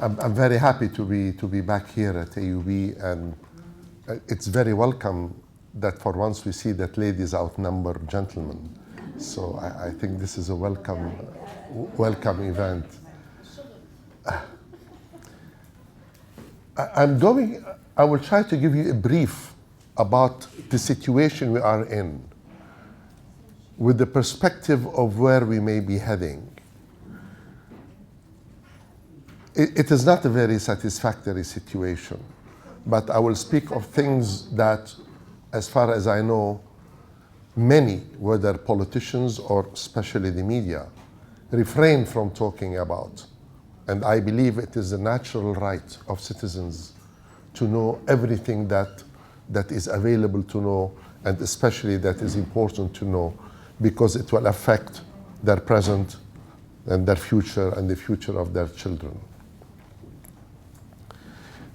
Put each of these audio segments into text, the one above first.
I'm very happy to be back here at AUB, and it's very welcome that for once we see that ladies outnumber gentlemen. So I think this is a welcome event. I will try to give you a brief about the situation we are in with the perspective of where we may be heading. It is not a very satisfactory situation, but I will speak of things that, as far as I know, many, whether politicians or especially the media, refrain from talking about. And I believe it is a natural right of citizens to know everything that is available to know, and especially that is important to know, because it will affect their present and their future and the future of their children.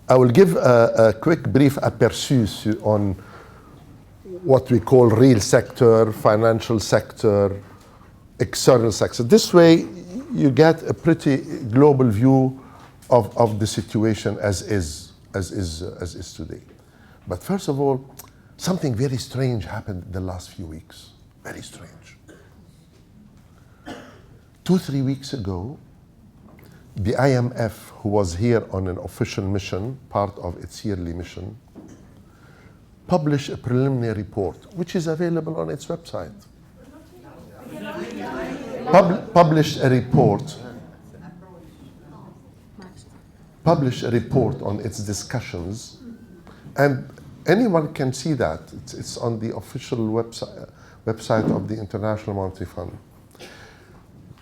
I will give a quick brief aperçu on what we call real sector, financial sector, external sector. This way you get a pretty global view of the situation as is today. But first of all, something very strange happened in the last few weeks. Very strange. 2-3 weeks ago, the IMF, who was here on an official mission, part of its yearly mission, published a preliminary report, which is available on its website. Published a report on its discussions, and anyone can see that. It's on the official website of the International Monetary Fund.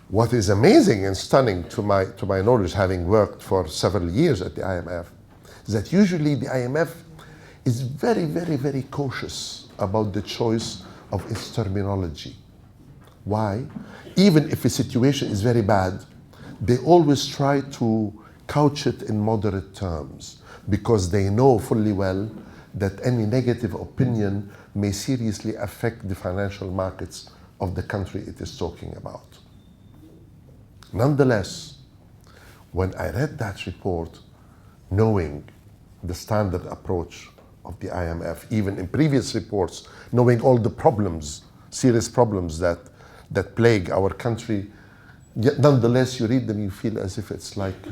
What is amazing and stunning to my knowledge, having worked for several years at the IMF, is that usually the IMF is very, very, very cautious about the choice of its terminology. Why? Even if a situation is very bad, they always try to couch it in moderate terms, because they know fully well that any negative opinion may seriously affect the financial markets of the country it is talking about. Nonetheless, when I read that report, knowing the standard approach of the IMF, even in previous reports, knowing all the problems, serious problems that plague our country, yet nonetheless you read them, you feel as if it's like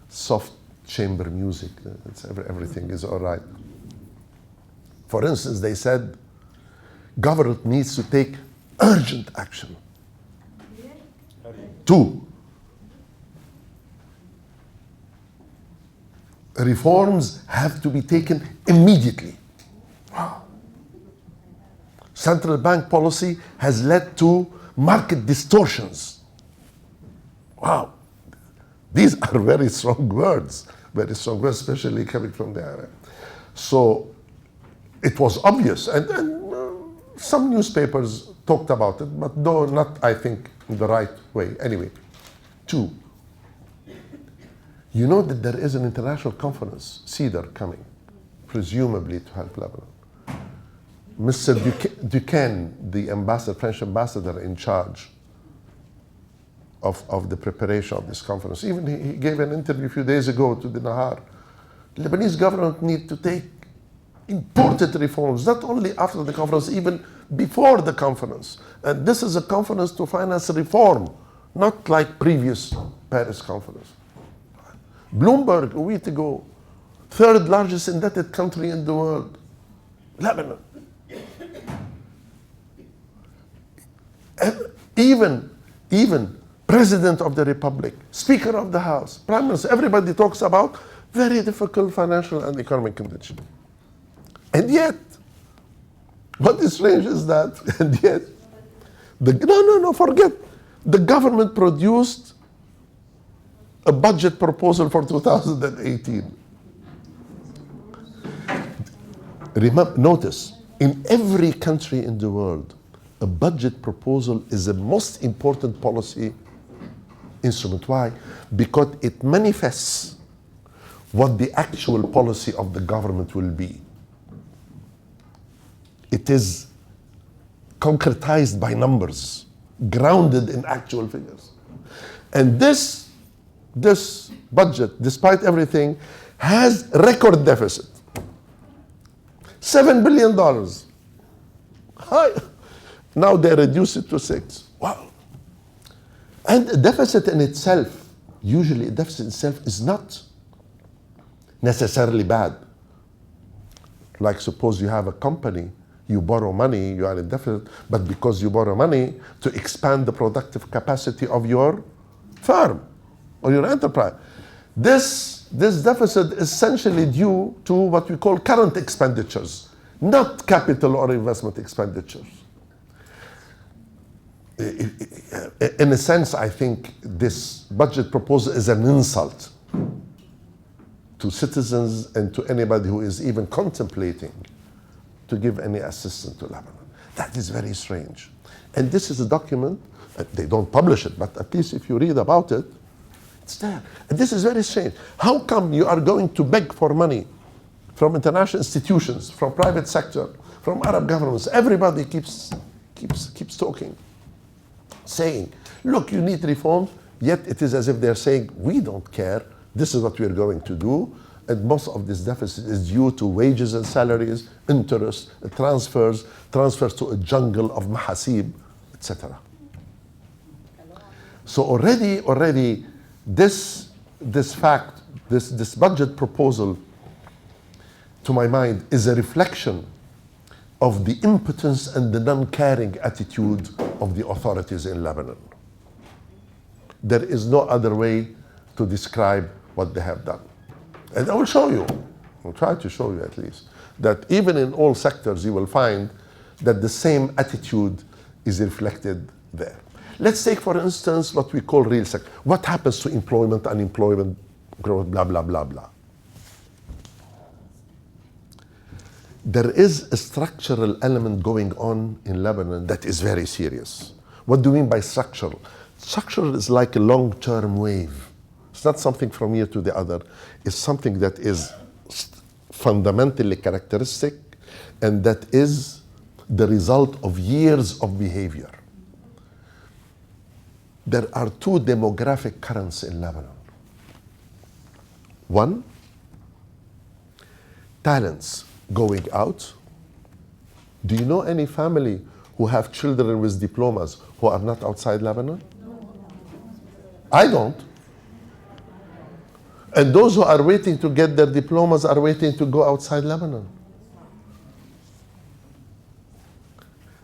soft chamber music. Everything is all right. For instance, they said government needs to take urgent action. 2, reforms have to be taken immediately. Wow. Central bank policy has led to market distortions. Wow. These are very strong words, especially coming from the IMF. So it was obvious, and some newspapers talked about it, but though not, I think, in the right way. Anyway, 2, you know that there is an international conference, CEDAR, coming, presumably to help Lebanon. Mr. Duquesne, the French ambassador in charge of the preparation of this conference, even he gave an interview a few days ago to the Nahar. The Lebanese government needs to take important reforms, not only after the conference, even before the conference. And this is a conference to finance reform, not like previous Paris conference. Bloomberg, a week ago, 3rd largest indebted country in the world, Lebanon. And even President of the Republic, Speaker of the House, Prime Minister, everybody talks about very difficult financial and economic conditions. And yet, what is strange is that, and yet, forget. The government produced a budget proposal for 2018. Notice, in every country in the world, a budget proposal is the most important policy instrument. Why? Because it manifests what the actual policy of the government will be. It is concretized by numbers, grounded in actual figures. And this this budget, despite everything, has record deficit. $7 billion. Hi. Now they reduce it to 6. Wow. And a deficit in itself, usually a deficit itself is not necessarily bad. Like suppose you have a company, you borrow money, you are in deficit, but because you borrow money to expand the productive capacity of your firm or your enterprise. This deficit is essentially due to what we call current expenditures, not capital or investment expenditures. In a sense, I think this budget proposal is an insult to citizens and to anybody who is even contemplating to give any assistance to Lebanon. That is very strange. And this is a document, they don't publish it, but at least if you read about it, it's there. And this is very strange. How come you are going to beg for money from international institutions, from private sector, from Arab governments? Everybody keeps talking, saying, look, you need reform, yet it is as if they're saying, we don't care, this is what we're going to do, and most of this deficit is due to wages and salaries, interest, transfers to a jungle of mahasib, etc. So already this budget proposal, to my mind, is a reflection of the impotence and the non-caring attitude of the authorities in Lebanon. There is no other way to describe what they have done. And I will show you, I'll try to show you at least, that even in all sectors you will find that the same attitude is reflected there. Let's take, for instance, what we call real sector. What happens to employment, unemployment, growth, blah, blah, blah, blah. There is a structural element going on in Lebanon that is very serious. What do you mean by structural? Structural is like a long-term wave. It's not something from year to the other. It's something that is fundamentally characteristic and that is the result of years of behavior. There are two demographic currents in Lebanon. One, talents going out. Do you know any family who have children with diplomas who are not outside Lebanon? I don't. And those who are waiting to get their diplomas are waiting to go outside Lebanon.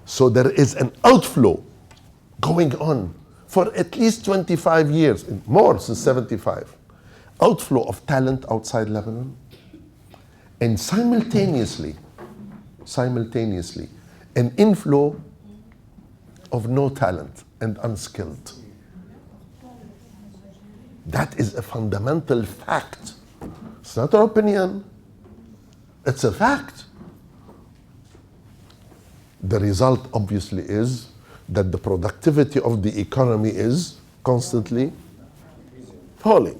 So there is an outflow going on for at least 25 years, more since 75. Outflow of talent outside Lebanon. And simultaneously, an inflow of no talent and unskilled. That is a fundamental fact. It's not an opinion. It's a fact. The result, obviously, is that the productivity of the economy is constantly falling.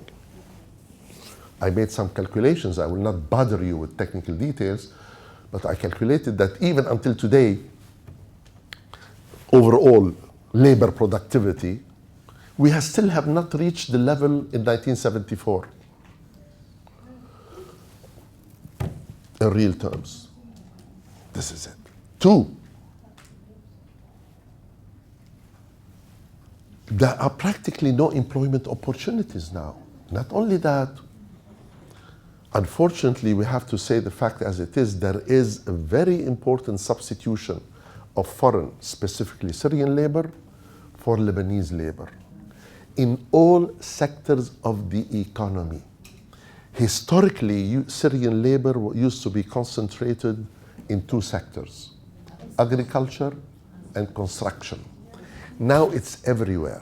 I made some calculations. I will not bother you with technical details, but I calculated that even until today, overall labor productivity, we still have not reached the level in 1974 in real terms. This is it. Two, there are practically no employment opportunities now. Not only that, unfortunately, we have to say the fact as it is, there is a very important substitution of foreign, specifically Syrian labor, for Lebanese labor in all sectors of the economy. Historically, Syrian labor used to be concentrated in two sectors, agriculture and construction. Now it's everywhere.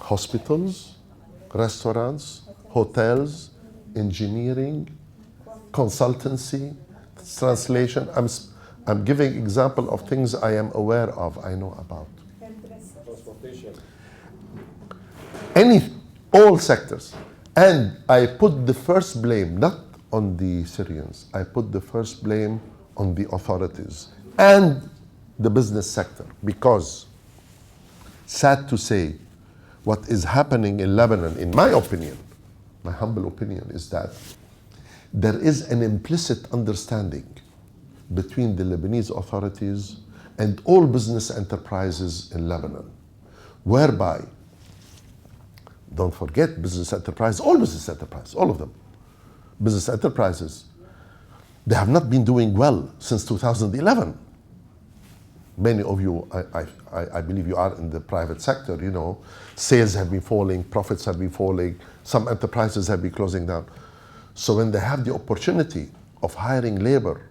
Hospitals, restaurants, hotels, engineering, consultancy, translation. I'm giving example of things I am aware of, I know about. All sectors. And I put the first blame, not on the Syrians, I put the first blame on the authorities and the business sector, because, sad to say, what is happening in Lebanon, in my opinion, my humble opinion, is that there is an implicit understanding between the Lebanese authorities and all business enterprises in Lebanon, whereby, don't forget business enterprises, all business enterprises, all of them, business enterprises, they have not been doing well since 2011. Many of you, I believe you are in the private sector, you know, sales have been falling, profits have been falling, some enterprises have been closing down. So when they have the opportunity of hiring labor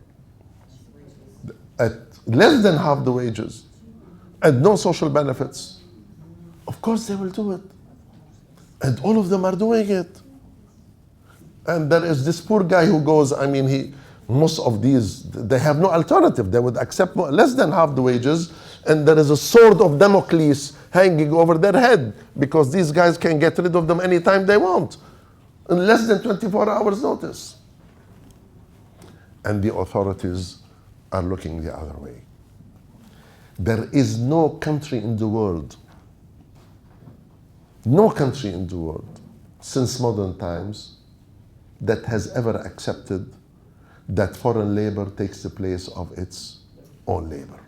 at less than half the wages and no social benefits, of course they will do it. And all of them are doing it. And there is this poor guy who goes, I mean, most of these, they have no alternative. They would accept less than half the wages, and there is a sword of Damocles hanging over their head because these guys can get rid of them anytime they want in less than 24 hours notice. And the authorities are looking the other way. There is no country in the world, since modern times that has ever accepted that foreign labor takes the place of its own labor.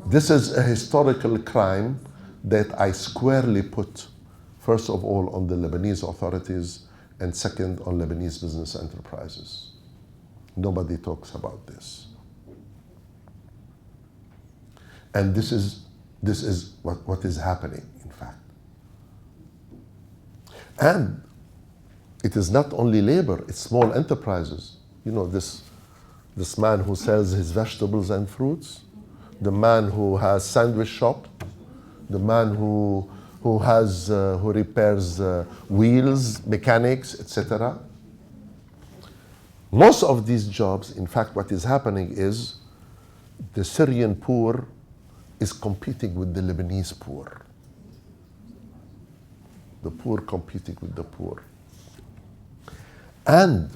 This is a historical crime that I squarely put, first of all, on the Lebanese authorities, and second, on Lebanese business enterprises. Nobody talks about this. And this is what is happening, in fact. And it is not only labor, it's small enterprises. You know, this man who sells his vegetables and fruits, the man who has sandwich shop, the man who repairs wheels, mechanics, etc. Most of these jobs, in fact, what is happening is the Syrian poor is competing with the Lebanese poor. The poor competing with the poor. And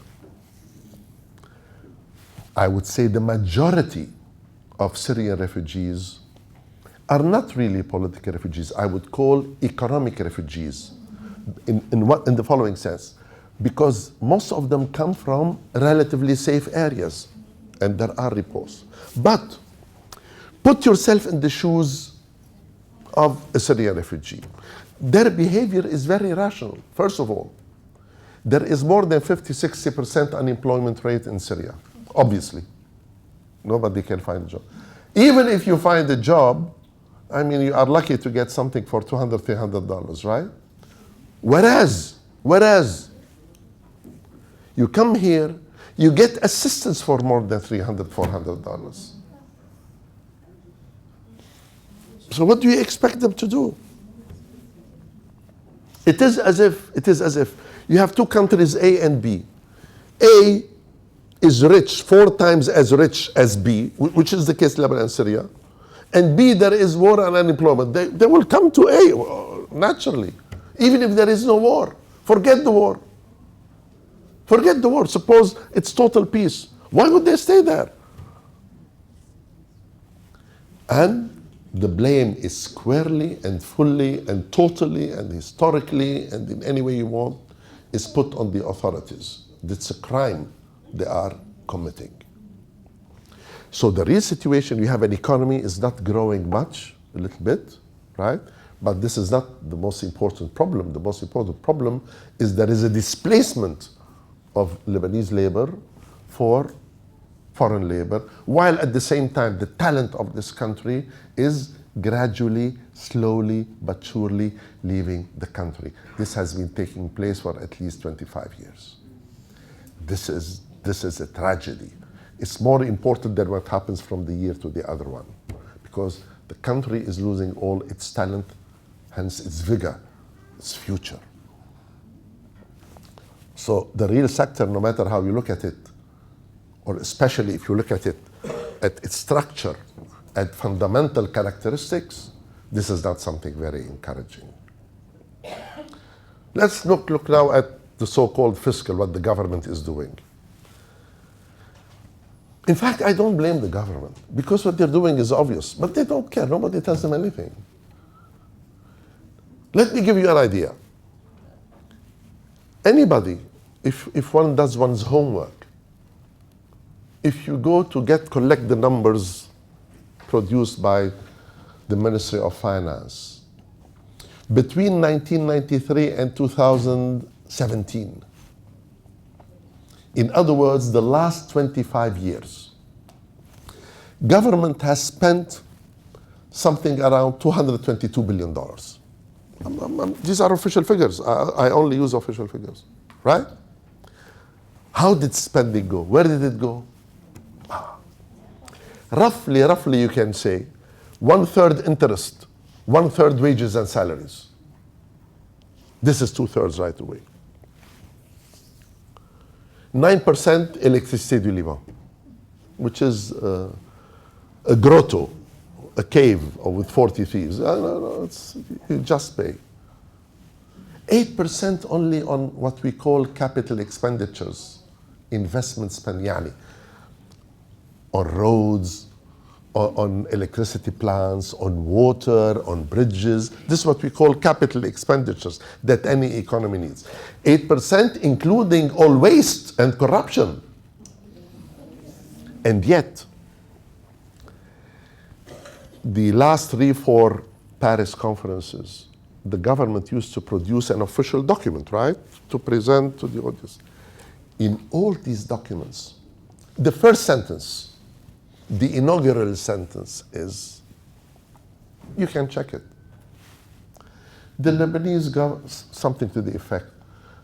I would say the majority of Syrian refugees are not really political refugees. I would call economic refugees in the following sense. Because most of them come from relatively safe areas, and there are reports. But put yourself in the shoes of a Syrian refugee. Their behavior is very rational. First of all, there is more than 50-60% unemployment rate in Syria. Obviously, nobody can find a job. Even if you find a job, I mean, you are lucky to get something for $200, $300, right? Whereas, you come here, you get assistance for more than $300, $400. So what do you expect them to do? It is as if you have two countries, A and B. A is rich, 4 times as rich as B, which is the case Lebanon and Syria. And B, there is war and unemployment. They will come to A, naturally. Even if there is no war. Forget the war. Forget the war. Suppose it's total peace. Why would they stay there? And the blame is squarely and fully and totally and historically and in any way you want is put on the authorities. It's a crime they are committing. So the real situation, we have an economy is not growing much, a little bit, right? But this is not the most important problem. The most important problem is there is a displacement of Lebanese labor for foreign labor, while at the same time the talent of this country is gradually, slowly, but surely leaving the country. This has been taking place for at least 25 years. This is a tragedy. It's more important than what happens from the year to the other one, because the country is losing all its talent, hence its vigor, its future. So the real sector, no matter how you look at it, or especially if you look at it at its structure, at fundamental characteristics, this is not something very encouraging. Let's look now at the so-called fiscal, what the government is doing. In fact, I don't blame the government, because what they're doing is obvious, but they don't care. Nobody tells them anything. Let me give you an idea. Anybody, if one does one's homework, if you go to collect the numbers produced by the Ministry of Finance, between 1993 and 2017, in other words, the last 25 years, government has spent something around $222 billion. These are official figures. I only use official figures, right? How did spending go? Where did it go? Roughly you can say 1/3 interest, 1/3 wages and salaries. This is 2/3 right away. 9% Électricité du Liban, which is a grotto, a cave with 40 thieves. No, you just pay. 8% only on what we call capital expenditures, investment spend, yani, on roads, on electricity plants, on water, on bridges. This is what we call capital expenditures that any economy needs. 8% including all waste and corruption. And yet, the last 3-4 Paris conferences, the government used to produce an official document, right, to present to the audience. In all these documents, the first sentence, the inaugural sentence is, you can check it. The Lebanese something to the effect,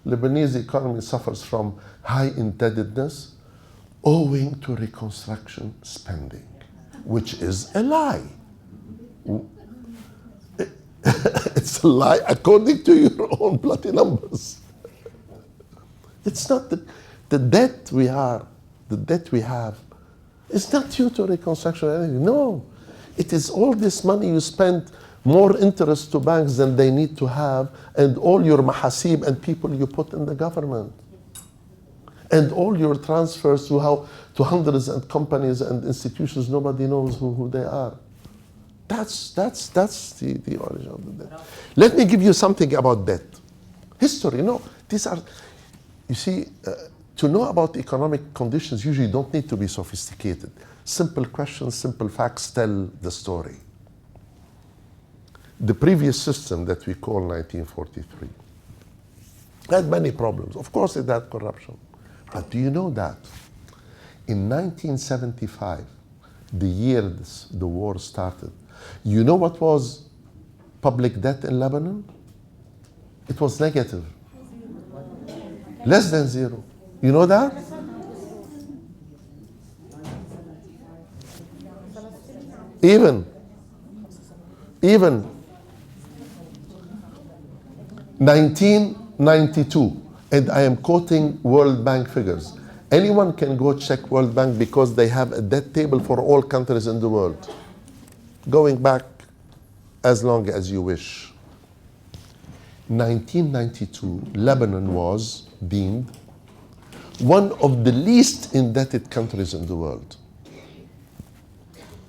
Lebanese economy suffers from high indebtedness owing to reconstruction spending, which is a lie. It's a lie according to your own bloody numbers. It's not the debt we have. It's not due to reconstruction or anything. No, it is all this money you spend, more interest to banks than they need to have, and all your mahasib and people you put in the government, and all your transfers to hundreds of companies and institutions nobody knows who they are. That's the origin of the debt. Let me give you something about debt. History, no. These are, you see, to know about economic conditions usually don't need to be sophisticated. Simple questions, simple facts tell the story. The previous system that we call 1943 had many problems. Of course it had corruption. But do you know that in 1975, the year the war started, you know what was public debt in Lebanon? It was negative. Less than zero. You know that? Even 1992, and I am quoting World Bank figures. Anyone can go check World Bank because they have a debt table for all countries in the world, going back as long as you wish. 1992, Lebanon was deemed one of the least indebted countries in the world,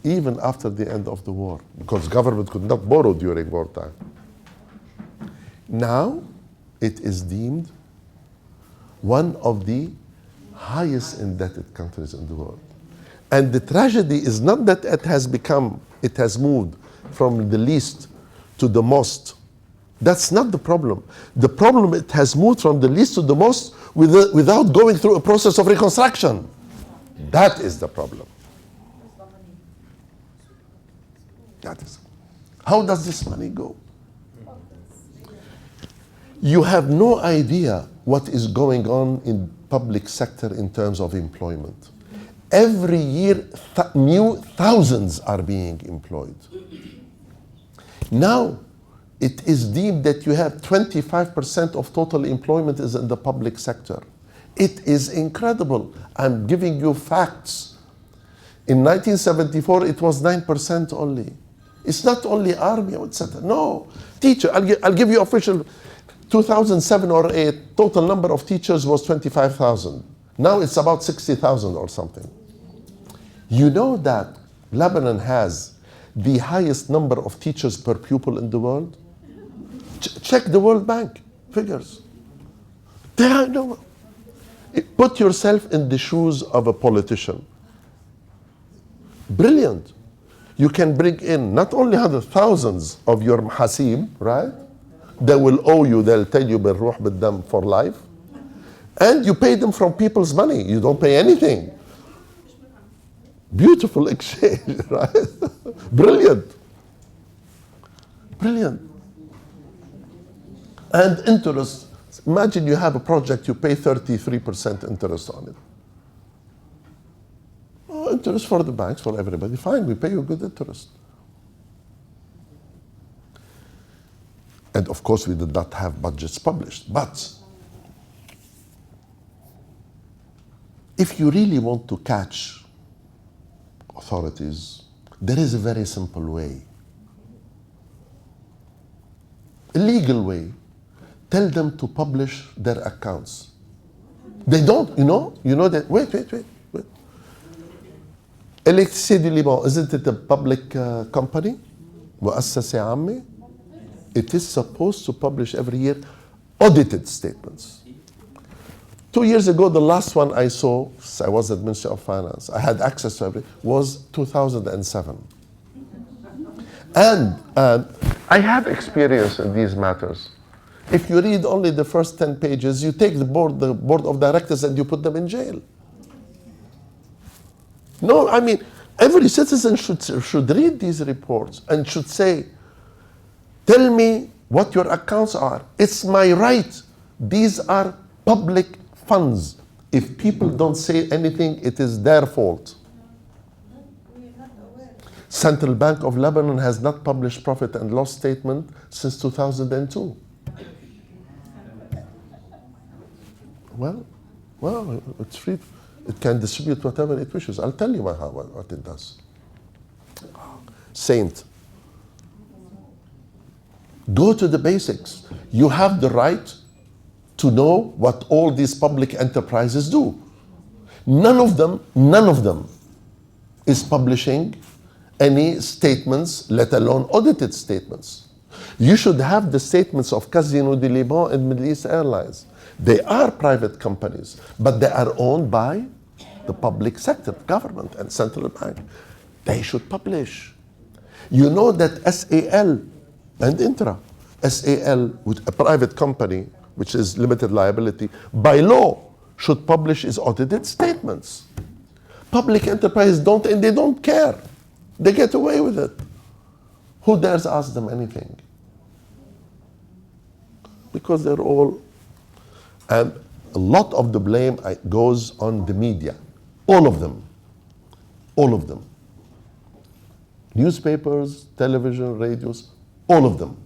even after the end of the war, because government could not borrow during wartime. Now, it is deemed one of the highest indebted countries in the world. And the tragedy is not that it has moved from the least to the most. That's not the problem. The problem, it has moved from the least to the most without going through a process of reconstruction. That is the problem. How does this money go? You have no idea what is going on in public sector in terms of employment. Every year, new thousands are being employed. Now, it is deemed that you have 25% of total employment is in the public sector. It is incredible. I'm giving you facts. In 1974, it was 9% only. It's not only army, etc. No, teacher. I'll give you official. 2007 or 8, total number of teachers was 25,000. Now it's about 60,000 or something. You know that Lebanon has the highest number of teachers per pupil in the world? Check the World Bank figures. There are no. Put yourself in the shoes of a politician. Brilliant. You can bring in not only hundreds, thousands of your mahasib, right? They will owe you, they'll tell you بالروح بالدم for life. And you pay them from people's money. You don't pay anything. Beautiful exchange, right? Brilliant. Brilliant. And interest. Imagine you have a project, you pay 33% interest on it. Oh, interest for the banks, for everybody. Fine, we pay you good interest. And of course, we did not have budgets published. But if you really want to catch authorities, there is a very simple way. A legal way. Tell them to publish their accounts. They don't, you know that, wait. Electricité du Liban, isn't it a public company? مؤسسة عامة? It is supposed to publish every year audited statements. 2 years ago, the last one I saw, I was at Ministry of Finance, I had access to everything, was 2007. And I have experience in these matters. If you read only the first 10 pages, you take the board of directors and you put them in jail. No, I mean, every citizen should read these reports and should say, tell me what your accounts are. It's my right. These are public funds. If people don't say anything, it is their fault. Central Bank of Lebanon has not published profit and loss statement since 2002. Well, it's free. It can distribute whatever it wishes. I'll tell you what it does. Saint. Go to the basics. You have the right to know what all these public enterprises do. None of them is publishing any statements, let alone audited statements. You should have the statements of Casino du Liban and Middle East Airlines. They are private companies, but they are owned by the public sector, government and central bank. They should publish. You know that SAL and Intra, SAL, with a private company, which is limited liability, by law should publish its audited statements. Public enterprises don't, and they don't care. They get away with it. Who dares ask them anything? Because they're all, and a lot of the blame goes on the media. All of them. All of them. Newspapers, television, radios, all of them.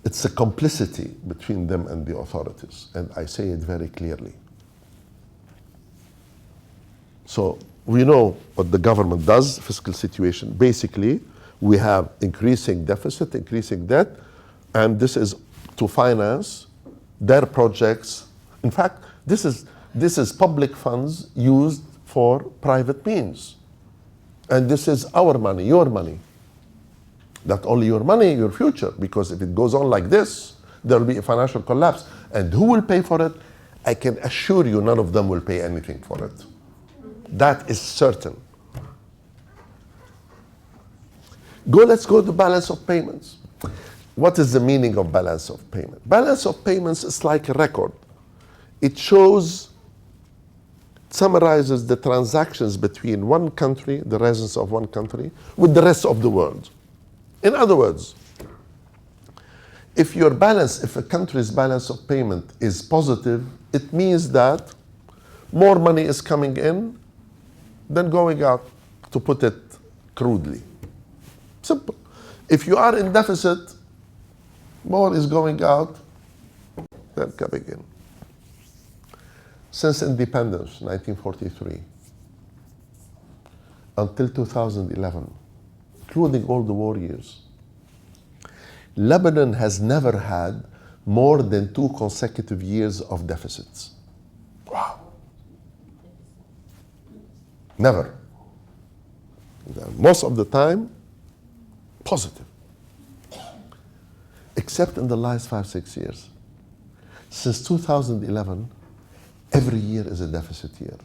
It's a complicity between them and the authorities, and I say it very clearly. So we know what the government does, fiscal situation. Basically, we have increasing deficit, increasing debt, and this is to finance their projects. In fact, this is public funds used for private means. And this is our money, your money. Not only your money, your future, because if it goes on like this, there will be a financial collapse. And who will pay for it? I can assure you none of them will pay anything for it. That is certain. Let's go to balance of payments. What is the meaning of balance of payment? Balance of payments is like a record. It summarizes the transactions between one country, the residents of one country, with the rest of the world. In other words, if a country's balance of payment is positive, it means that more money is coming in than going out, to put it crudely. Simple. If you are in deficit, more is going out than coming in. Since independence, 1943, until 2011, including all the war years, Lebanon has never had more than 2 consecutive years of deficits. Wow. Never. Most of the time, positive. Except in the last 5-6 years. Since 2011, every year is a deficit year.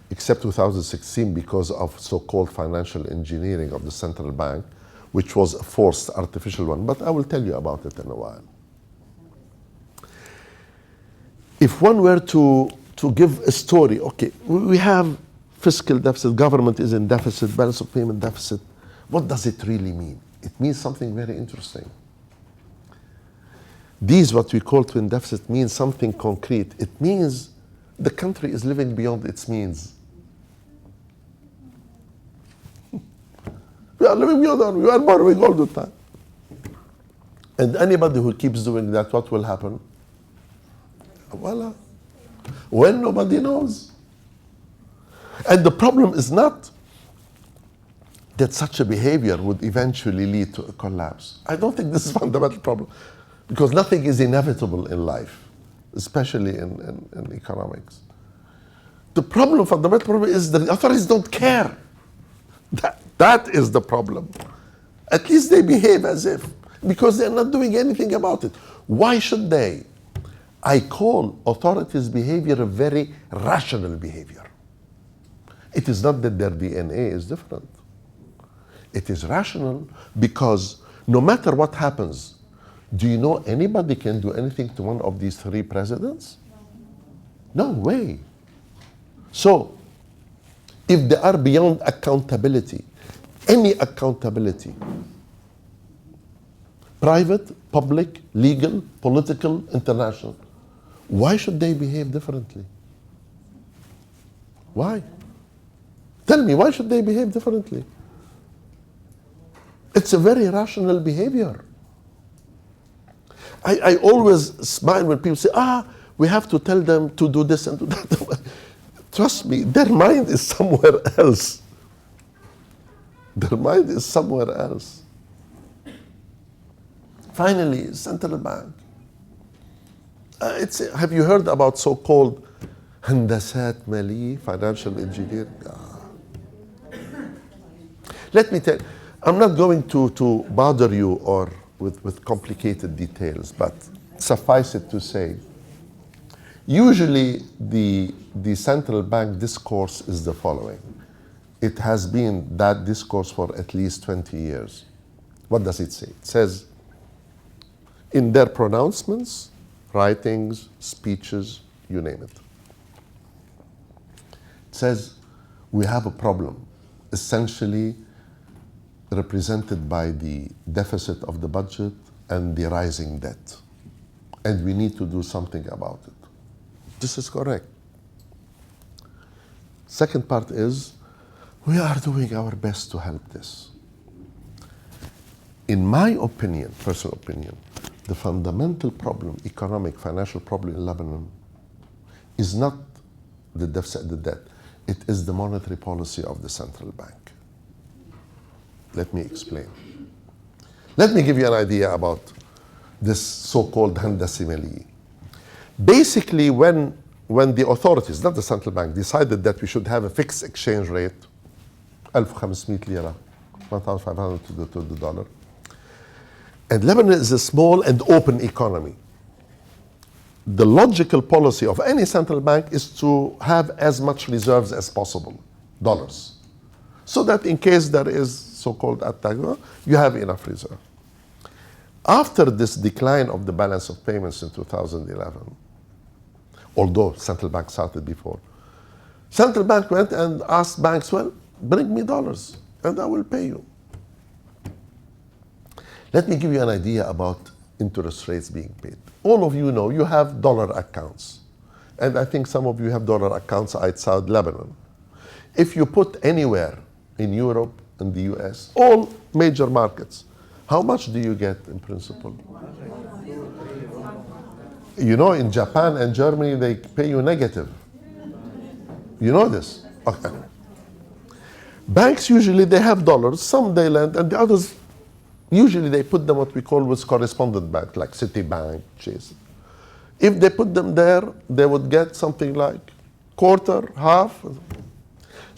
Except 2016 because of so-called financial engineering of the central bank, which was a forced artificial one, but I will tell you about it in a while. If one were to give a story, okay, we have fiscal deficit, government is in deficit, balance of payment deficit. What does it really mean? It means something very interesting. These, what we call twin deficit, means something concrete. It means the country is living beyond its means. We are living beyond our, we are borrowing all the time. And anybody who keeps doing that, what will happen? Voila. When nobody knows. And the problem is not that such a behavior would eventually lead to a collapse. I don't think this is a fundamental problem, because nothing is inevitable in life, especially in economics. The problem, fundamental problem, is that the authorities don't care. That is the problem. At least they behave as if, because they're not doing anything about it. Why should they? I call authorities' behavior a very rational behavior. It is not that their DNA is different. It is rational because no matter what happens, do you know anybody can do anything to one of these three presidents? No way. So, if they are beyond accountability, any accountability, private, public, legal, political, international, why should they behave differently? Why? Tell me, why should they behave differently? It's a very rational behavior. I always smile when people say, we have to tell them to do this and do that. Trust me, their mind is somewhere else. Their mind is somewhere else. Finally, central bank. Have you heard about so-called handasat mali, financial engineering? Let me tell you, I'm not going to bother you or with complicated details, but suffice it to say, usually the central bank discourse is the following. It has been that discourse for at least 20 years. What does it say? It says, in their pronouncements, writings, speeches, you name it. It says, we have a problem, essentially represented by the deficit of the budget and the rising debt. And we need to do something about it. This is correct. Second part is, we are doing our best to help this. In my opinion, personal opinion, the fundamental problem, economic, financial problem in Lebanon is not the deficit, the debt. It is the monetary policy of the central bank. Let me explain. Let me give you an idea about this so-called handasi mali. Basically, when the authorities, not the central bank, decided that we should have a fixed exchange rate, 1,500 lira, 1,500 to the dollar, and Lebanon is a small and open economy. The logical policy of any central bank is to have as much reserves as possible, dollars, so that in case there is so-called attack, you have enough reserve. After this decline of the balance of payments in 2011, although central bank started before, central bank went and asked banks, well, bring me dollars and I will pay you. Let me give you an idea about interest rates being paid. All of you know you have dollar accounts. And I think some of you have dollar accounts outside Lebanon. If you put anywhere in Europe, in the US, all major markets, how much do you get in principle? You know, in Japan and Germany, they pay you negative. You know this? Okay. Banks usually, they have dollars, some they lend, and the others, usually they put them what we call with correspondent bank, like Citibank, Chase. If they put them there, they would get something like quarter, half.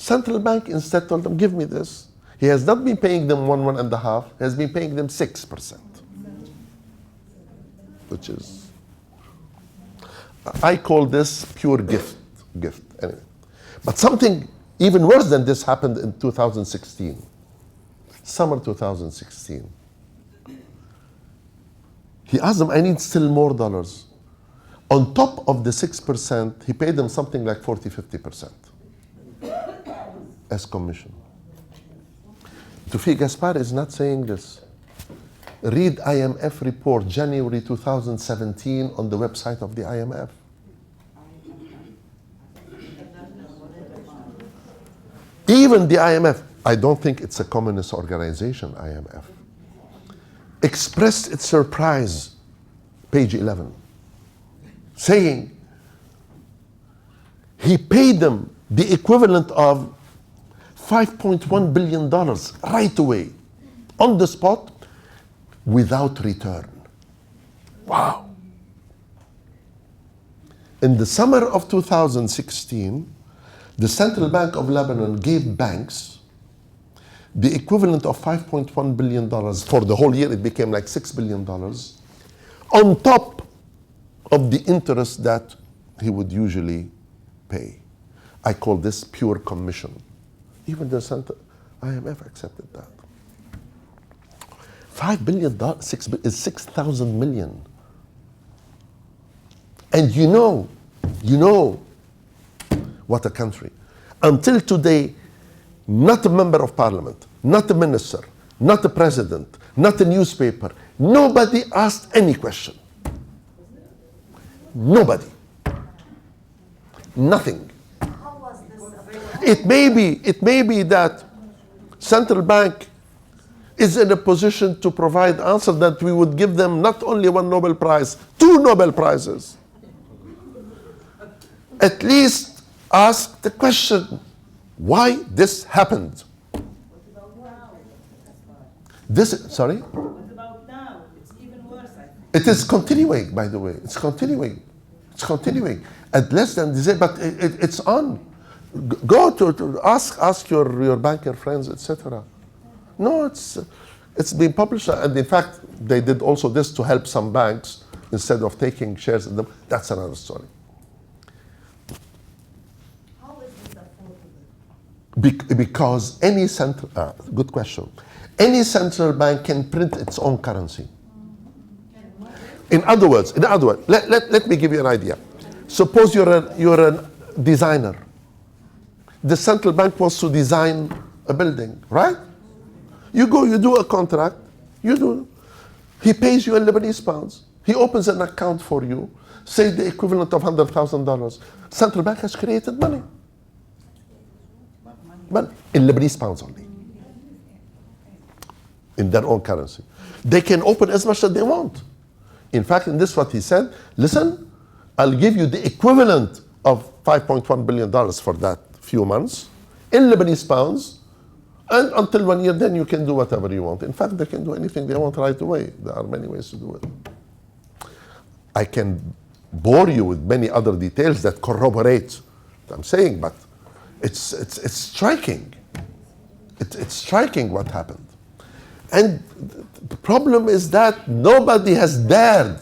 Central bank instead told them, give me this. He has not been paying them 1.5, he has been paying them 6%. Which is, I call this pure gift. Anyway. But something even worse than this happened in 2016. Summer 2016. He asked them, I need still more dollars. On top of the 6%, he paid them something like 40-50% as commission. Tawfiq Gaspar is not saying this. Read IMF report, January 2017, on the website of the IMF. Even the IMF, I don't think it's a communist organization, IMF, expressed its surprise, page 11, saying he paid them the equivalent of $5.1 billion right away, on the spot, without return. Wow. In the summer of 2016, the Central Bank of Lebanon gave banks the equivalent of $5.1 billion. For the whole year, it became like $6 billion, on top of the interest that he would usually pay. I call this pure commission. Even the IMF accepted that. $5 billion is 6,000 million. And you know what a country. Until today, not a member of parliament, not a minister, not a president, not a newspaper, nobody asked any question. Nobody. Nothing. How was this? It may be that central bank is in a position to provide answer that we would give them not only one Nobel Prize, 2 Nobel Prizes. At least ask the question, why this happened? What about now? Sorry? What about now? It's even worse, I think. It is continuing, by the way. It's continuing. At less than this, but it's on. Go to ask your banker friends, etc. No, it's been published, and in fact, they did also this to help some banks instead of taking shares in them. That's another story. How is this affordable? Because any good question. Any central bank can print its own currency. In other words, let me give you an idea. Suppose you're a designer. The central bank wants to design a building, right? You go, you do a contract, he pays you in Lebanese pounds. He opens an account for you, say the equivalent of $100,000. Central bank has created money. But in Lebanese pounds only. In their own currency. They can open as much as they want. In fact, in this what he said, listen, I'll give you the equivalent of $5.1 billion for that few months in Lebanese pounds, and until 1 year, then you can do whatever you want. In fact, they can do anything they want right away. There are many ways to do it. I can bore you with many other details that corroborate what I'm saying, but it's striking. It's striking what happened. And the problem is that nobody has dared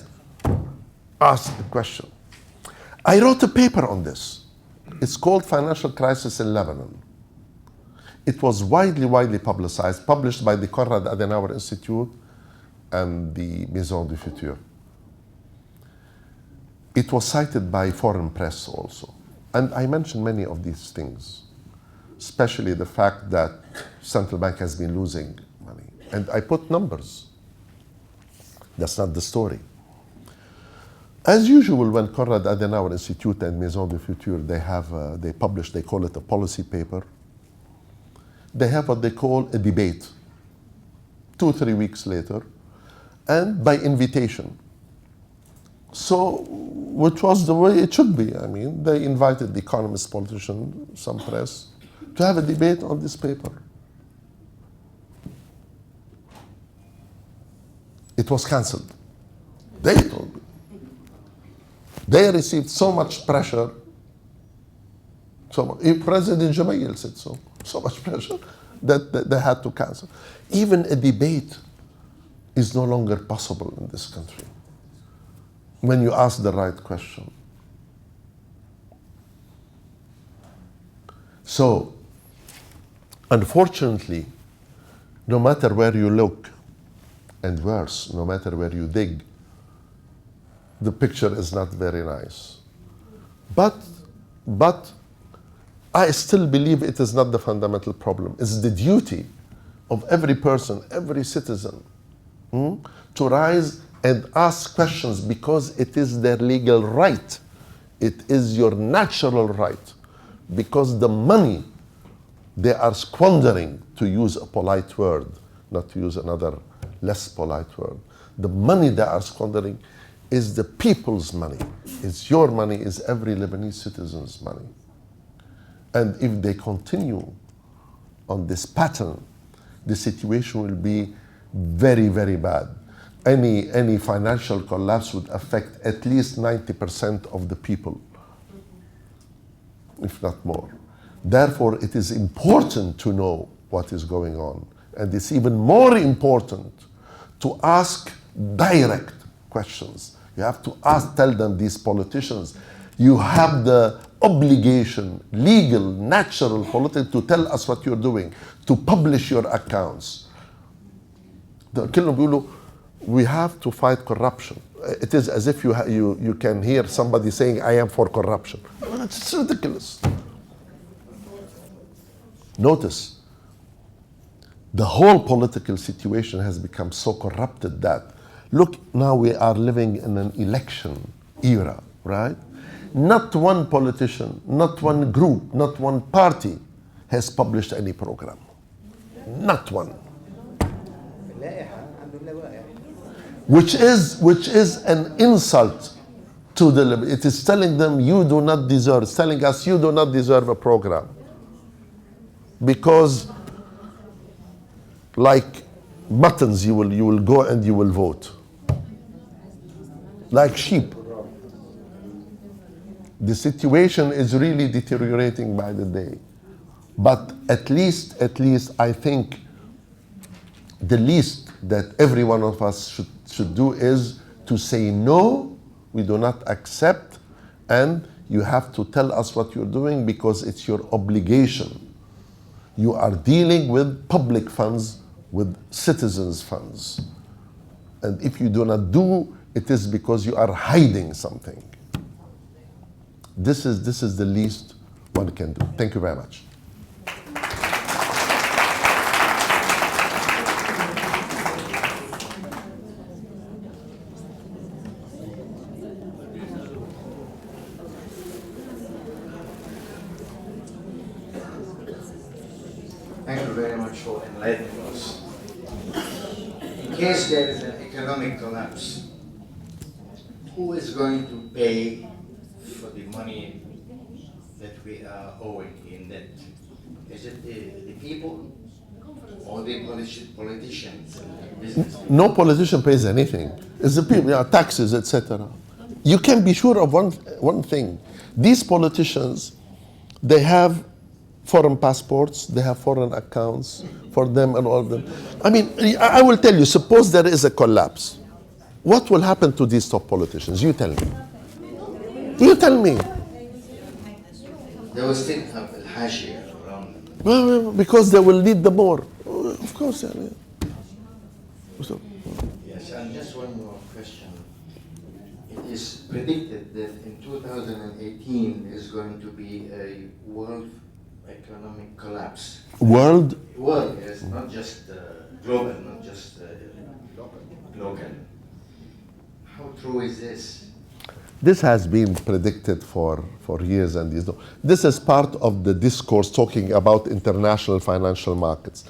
ask the question. I wrote a paper on this. It's called Financial Crisis in Lebanon. It was widely publicized, published by the Konrad Adenauer Institute and the Maison du Futur. It was cited by foreign press also. And I mentioned many of these things, especially the fact that central bank has been losing money. And I put numbers. That's not the story. As usual, when Konrad Adenauer Institute and Maison du Futur, they publish, they call it a policy paper. They have what they call a debate 2-3 weeks later, and by invitation. So, which was the way it should be. I mean, they invited the economists, politicians, some press, to have a debate on this paper. It was cancelled. They told me. They received so much pressure So President Jumayel said so. So much pressure that they had to cancel. Even a debate is no longer possible in this country when you ask the right question. So, unfortunately, no matter where you look, and worse, no matter where you dig, the picture is not very nice. But I still believe it is not the fundamental problem. It's the duty of every person, every citizen, to rise and ask questions because it is their legal right. It is your natural right. Because the money they are squandering, to use a polite word, not to use another less polite word, the money they are squandering is the people's money. It's your money, it's every Lebanese citizen's money. And if they continue on this pattern, the situation will be very, very bad. Any financial collapse would affect at least 90% of the people, if not more. Therefore, it is important to know what is going on. And it's even more important to ask direct questions. You have to tell them, these politicians, you have the obligation, legal, natural, political, to tell us what you're doing, to publish your accounts. كلهم بيقولوا we have to fight corruption. It is as if you can hear somebody saying, I am for corruption. It's ridiculous. Notice, the whole political situation has become so corrupted that, look, now we are living in an election era, right? Not one politician, not one group, not one party has published any program. Not one. Which is an insult to the, it is telling them you do not deserve, it's telling us you do not deserve a program. Because like buttons, you will go and you will vote. Like sheep. The situation is really deteriorating by the day. But at least I think the least that every one of us should do is to say no, we do not accept, and you have to tell us what you're doing because it's your obligation. You are dealing with public funds, with citizens' funds. And if you do not do, it is because you are hiding something. This is the least one can do. Thank you very much. Thank you very much for enlightening us. In case there is an economic collapse, who is going to pay for the money that we are owing in debt? Is it the people or the politicians and business? No politician pays anything. It's the people, taxes, etc. You can be sure of one thing. These politicians, they have foreign passports, they have foreign accounts for them and all of them. I mean, I will tell you, suppose there is a collapse. What will happen to these top politicians? You tell me. You tell me. They will still have al-hashia around them. Well, because they will need the more. Of course, yeah. So, Yes, and just one more question. It is predicted that in 2018 is going to be a world economic collapse. world, World, yes, not just global, not just local. How true is this? this has been predicted for years and years. This is part of the discourse talking about international financial markets.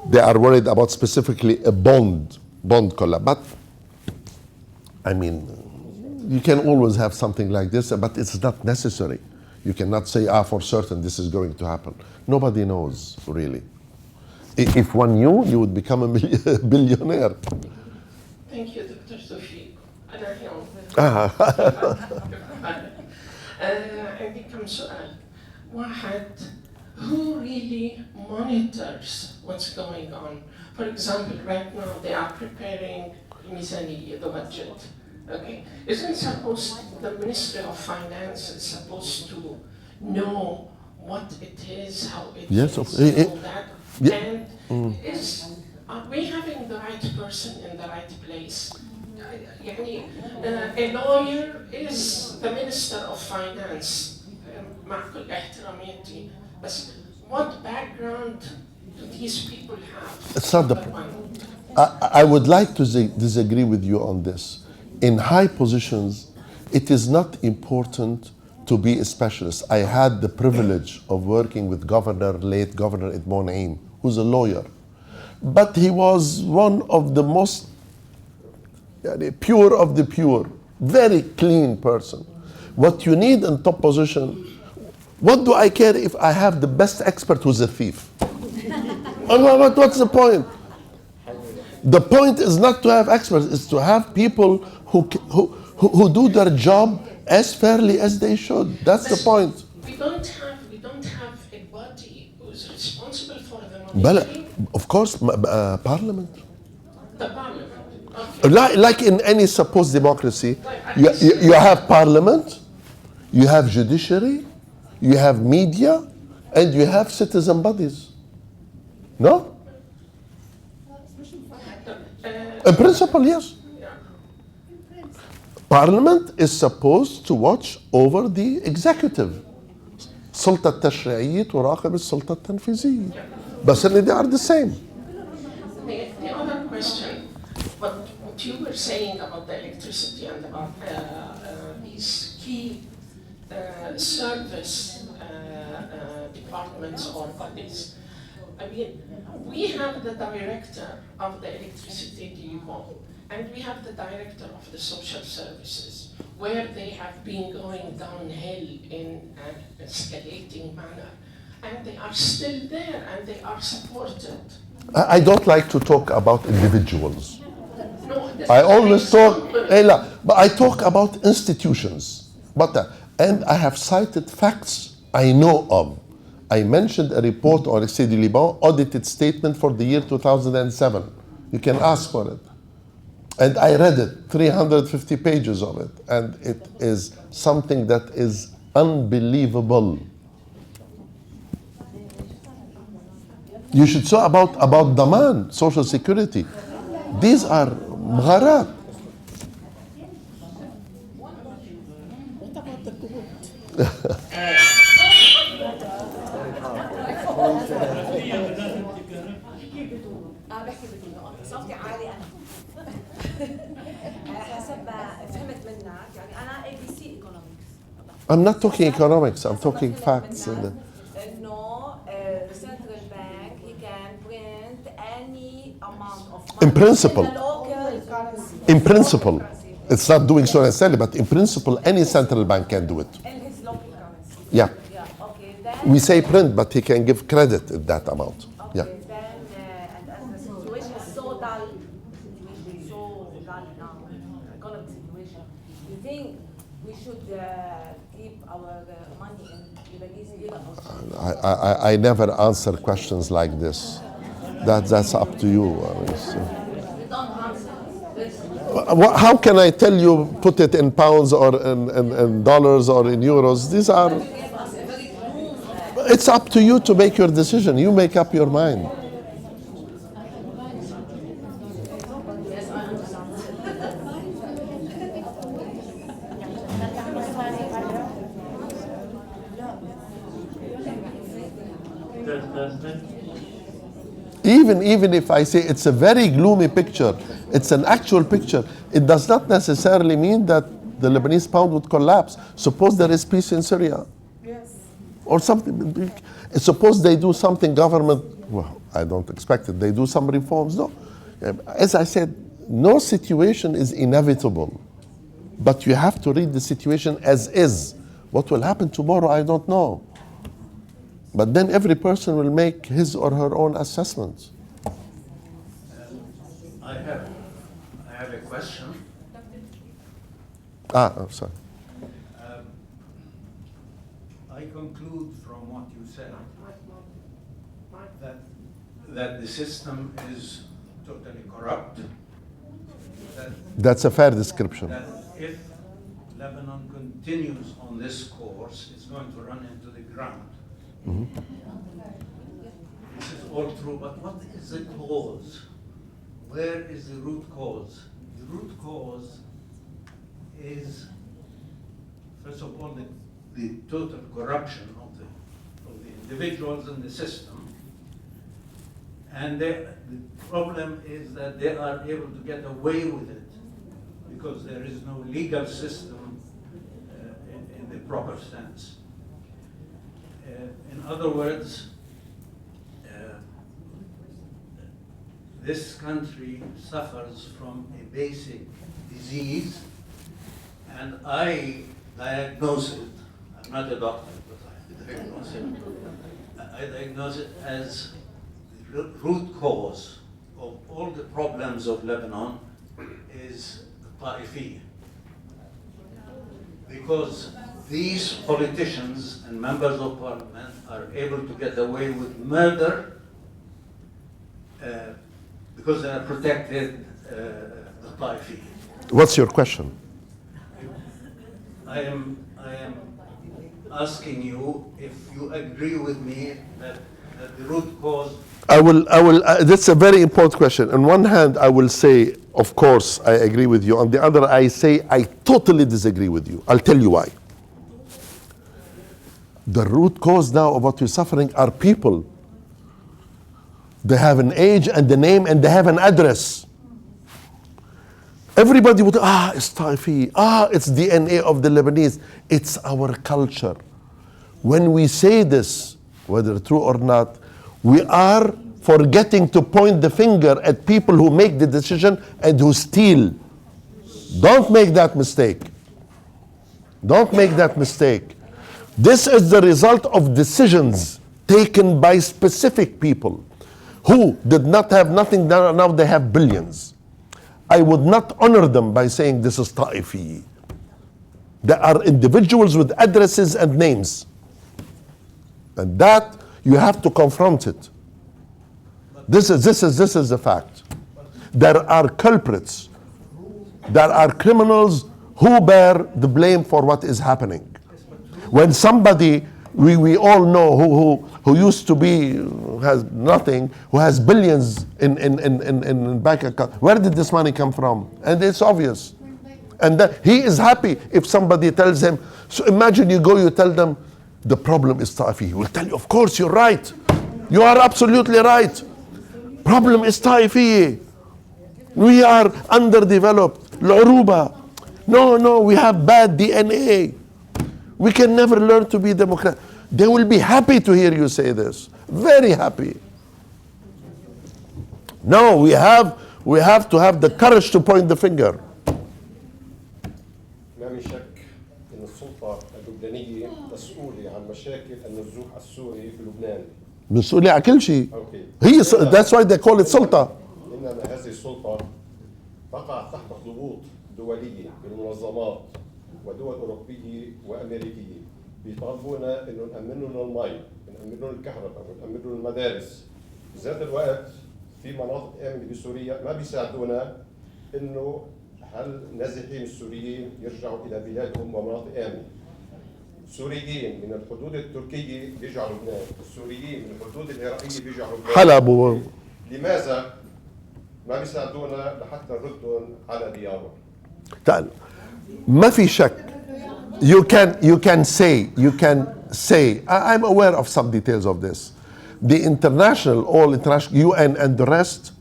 They are worried about specifically a bond collapse. But, I mean, you can always have something like this, but it's not necessary. You cannot say, for certain this is going to happen. Nobody knows, really. If one knew, you would become a billionaire. Thank you, Dr. Sophie. أنا اليوم Ah. عندي كم سؤال. واحد, who really monitors what's going on? For example, right now they are preparing ميزانية, the budget. Okay, isn't supposed the Ministry of Finance is supposed to know what it is, how it Yes, is, all that, yeah. and are we having the right person in the right place? يعني, a lawyer is the Minister of Finance. مع كل احتراماتي, بس what background do these people have? It's not the. Number one. I would like to disagree with you on this. In high positions, it is not important to be a specialist. I had the privilege of working with late Governor Edmond Naim, who's a lawyer. But he was one of the most pure of the pure, very clean person. What you need in top position, what do I care if I have the best expert who's a thief? What's the point? The point is not to have experts, it's to have people who do their job as fairly as they should. That's the point. We don't have a body who's responsible for the Well, monitoring. of course, Parliament. The Parliament. Okay. Like in any supposed democracy, you have Parliament, you have judiciary, you have media, and you have citizen bodies. No? In principle, yes. Parliament is supposed to watch over the executive. السلطة التشريعية تراقب السلطة التنفيذية. بس إن they are the same. The other question, what you were saying about the electricity and about these key service departments or bodies. I mean, we have the director of the electricity depot, and we have the director of the social services, where they have been going downhill in an escalating manner, and they are still there, and they are supported. I don't like to talk about individuals. No, I always talk, but I talk about institutions. And I have cited facts I know of. I mentioned a report on Excès du Liban, audited statement for the year 2007. You can ask for it. And I read it, 350 pages of it. And it is something that is unbelievable. You should say about Daman, Social Security. These are mgharat. بحكي بدون صوتي عالي انا حسب ما فهمت منك يعني انا ABC Economics. I'm not talking economics, I'm talking facts. انه the central bank he can print any amount of money In principle. in the local currency. In principle, it's not doing so necessarily, but in principle, any central bank can do it. In his local currency. Yeah. Yeah, okay. Then We say print, but he can give credit at that amount. okay, Yeah. then and as the situation is so dull now, economic situation, you think we should keep our money in Lebanese lira or I never answer questions like this. That's up to you. How can I tell you put it in pounds or in dollars or in euros? These are. It's up to you to make your decision. You make up your mind. Even if I say it's a very gloomy picture, it's an actual picture, it does not necessarily mean that the Lebanese pound would collapse. Suppose there is peace in Syria. yes. Or something. Suppose they do something, government, well, I don't expect it, they do some reforms. No. As I said, no situation is inevitable. But you have to read the situation as is. What will happen tomorrow, I don't know. But then every person will make his or her own assessments. I have a question. I'm sorry. I conclude from said that the system is totally corrupt, That's a fair description. that if Lebanon continues on this course, it's going to run into the ground. This is all true, but what is the cause? Where is the root cause? The root cause is, first of all, the total corruption of the individuals in the system. And the problem is that they are able to get away with it because there is no legal system in the proper sense. In other words, this country suffers from a basic disease, and I diagnose it, I'm not a doctor, but I diagnose it as the root cause of all the problems of Lebanon is the Ta'ifi. Because these politicians and members of parliament are able to get away with murder because they are protected the Ta'ifi. What's your question? I am asking you if you agree with me that the root cause. That's a very important question. On one hand, I will say, of course, I agree with you. On the other, I say, I totally disagree with you. I'll tell you why. The root cause now of what we're suffering are people. They have an age and a name and they have an address. Everybody would, it's Taifi, it's DNA of the Lebanese. It's our culture. When we say this, whether true or not, we are forgetting to point the finger at people who make the decision and who steal. Don't make that mistake. Don't make that mistake. This is the result of decisions taken by specific people who did not have nothing, now they have billions. I would not honor them by saying this is Ta'ifi. There are individuals with addresses and names. And that, you have to confront it. This is the fact. There are culprits. There are criminals who bear the blame for what is happening. When somebody we all know who used to be, who has nothing, who has billions in bank account, where did this money come from? And it's obvious. And he is happy if somebody tells him. So imagine you tell them the problem is Taifi. He will tell you, of course, you're right. You are absolutely right. Problem is Taifi. We are underdeveloped. L'Uruba. No, we have bad DNA. We can never learn to be democratic. They will be happy to hear you say this. Very happy. No, we have to have the courage to point the finger. ما من شك أن السلطة اللبنانية مسؤولة عن مشاكل النزوح السوري في لبنان. مسؤولية على كل شيء. أوكي. That's why they call it سلطة. إنما هذه السلطة تقع تحت ضغوط دولية من منظمات ودول أوروبية وأمريكية بيطالبونا إنه نأمن لهم المي، نأمن لهم الكهرباء، ونأمن لهم المدارس. بذات الوقت في مناطق آمنة بسوريا ما بيساعدونا إنه هالنازحين السوريين يرجعوا إلى بلادهم ومناطق آمنة. السوريين من الحدود التركية بيجوا على لبنان، السوريين من الحدود العراقية بيجوا على لبنان. حلب. لماذا ما بيساعدونا لحتى نردهم على ديارهم؟ تعال. ما في شك. You can say, I'm aware of some details of this. The all international UN and the rest,